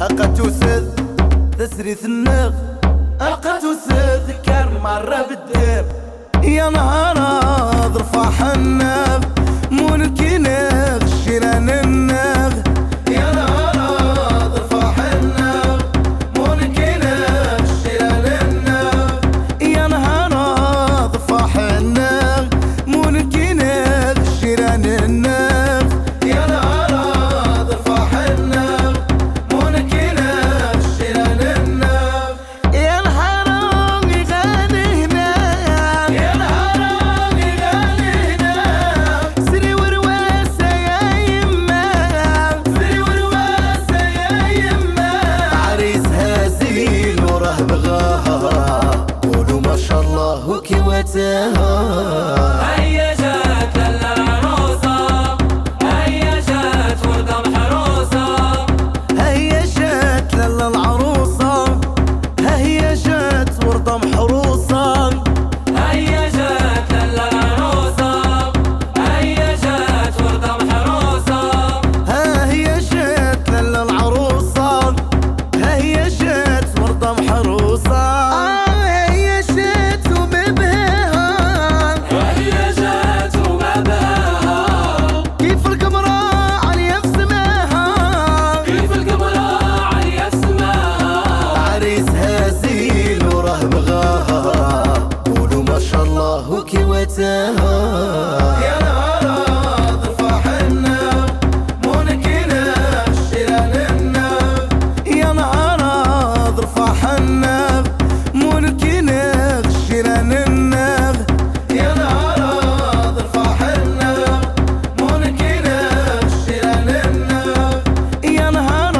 أقت وسد تسريث النغ أقت وسد ذكر مرة بالدب يا نهار ضرفاح النغ ملك نغ شيران النغ يا نهار ضرفاح النغ ملك نغ شيران النغ يا نهار ضرفاح النغ ملك نغ شيران النغ يا نهار ضرفاح النغ ملك نغ شيران النغ يا نهار يغني هناك يا نهار يغني هناك سري ورواسة يا يما سري ورواسة يا يما عريس هزيل وراه بغاها قولوا ما شاء الله وكواتها هيا جات لالا العروسة هيا جات وردة محروسة هيا جات لالا العروسة هيا جات وردة محروسة هيا جات لالا العروسة هيا جات وردة محروسة ها هي جات لالا العروسة هي جات وردة محروسة هي جات وبابها هيا جات وبابها كيف القمرة عالية في سماها كيف القمرة عالية في سماها عريس هزيل وراه بغاها قولوا ما شاء الله وكواتها يا نهار ضرفاح النغ مونك نغ شيران النغ يا نهار ضرفاح النغ مونك نغ شيران النغ يا نهار ضرفاح النغ مونك نغ شيران النغ يا نهار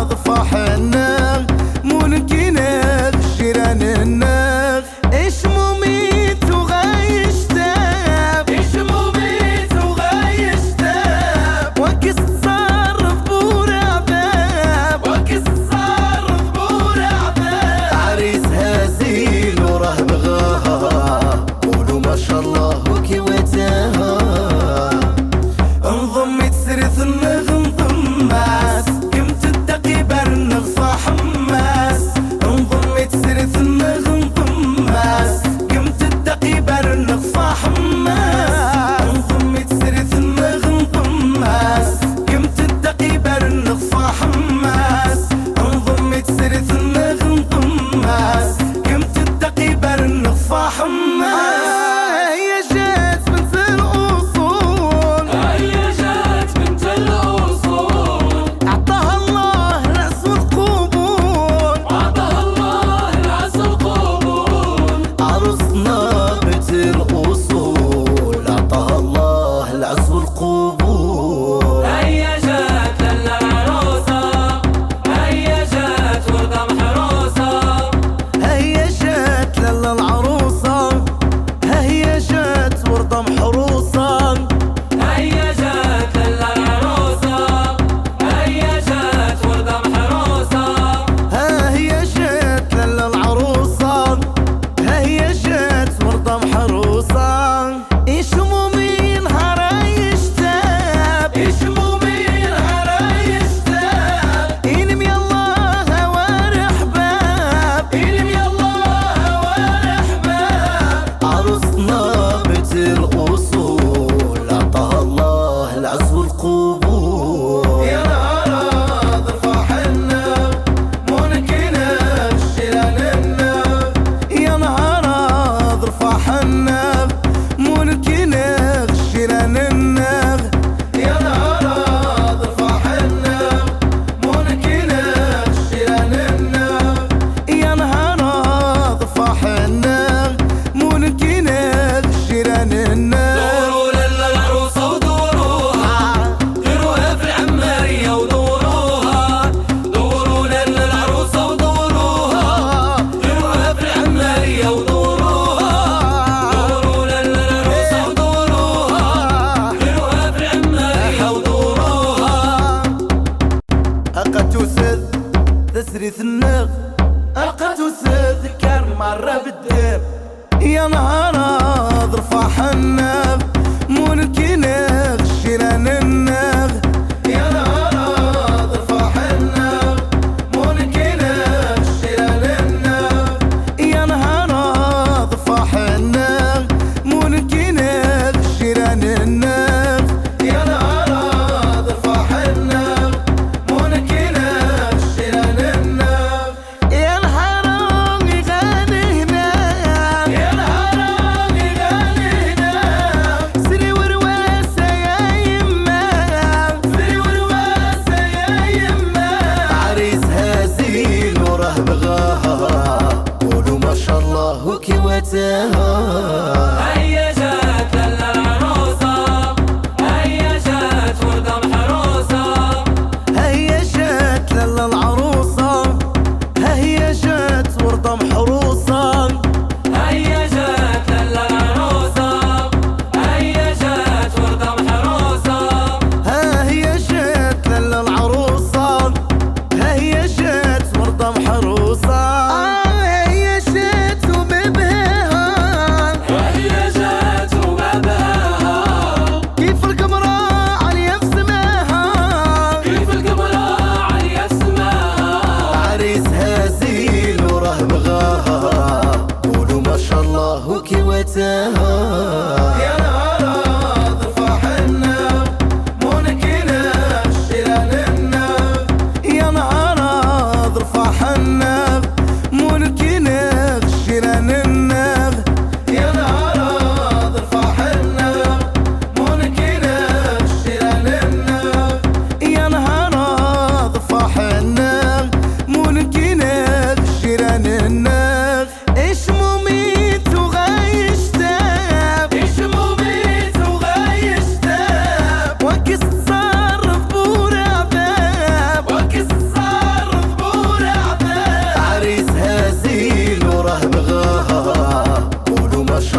ضرفاح النغ مونك نغ شيران النغ ايش مميت وغايشتاب ايش مميت وغايشتاب وكس تصرف بور عذاب وكس تصرف بور عذاب عريس هزيل وراه بغاها قولوا ما شاء الله وكواتها انضمي تسرث النغ انضماس قمت الدقي برنغ صاح حماس انضمي تسرث النغ انضماس قمت الدقي برنغ صاح حماس انضمي تسرث النغ انضماس قمت الدقي برنغ صاح حماس انضمي تسرث النغ انضماس قمت الدقي برنغ صاح حماس هي جات بنت الأصول هيا جات بنت الأصول أعطاها الله رأس القبول عطاها الله العز القبول عروسنا بنت الأصول أعطاها الله العز والقبول هيا جات لالا العروسة هيا جات وردة محروسة هيا جات لالا العروسة هيا جات وردة محروسة هيا جات لالا العروسة هيا جات وردة محروسة ها هي جات لالا العروسة هي جات وردة محروسة ايش مؤمن هرايش تاب ايش مؤمن هرايش تاب إنم يالله وارحباب إنم يالله وارحباب عروسنا بنت الأصول أعطاها الله العز والقبول يا نهار ضرفاح النغ مونك نغ شيران النغ يا نهار ضرفاح النغ مونك نغ شيران النغ يا نهار ضرفاح النغ مونك نغ شيران النغ يا نهار ضرفاح النغ مونك نغ شيران النغ دوروا لالا العروسة ودوروها غيروها في العمارية ودوروها دوروا لالا العروسة ودوروها غيروها في العمارية ودوروها دوروا لالا العروسة ودوروها غيروها في العمارية ودوروها أقت وسد تسريث النغ أقت وسد ذكر مرة بالدب يا نهار ضرفاح النغ مونك نغ شيران النغ يا نهار ضرفاح النغ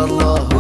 الله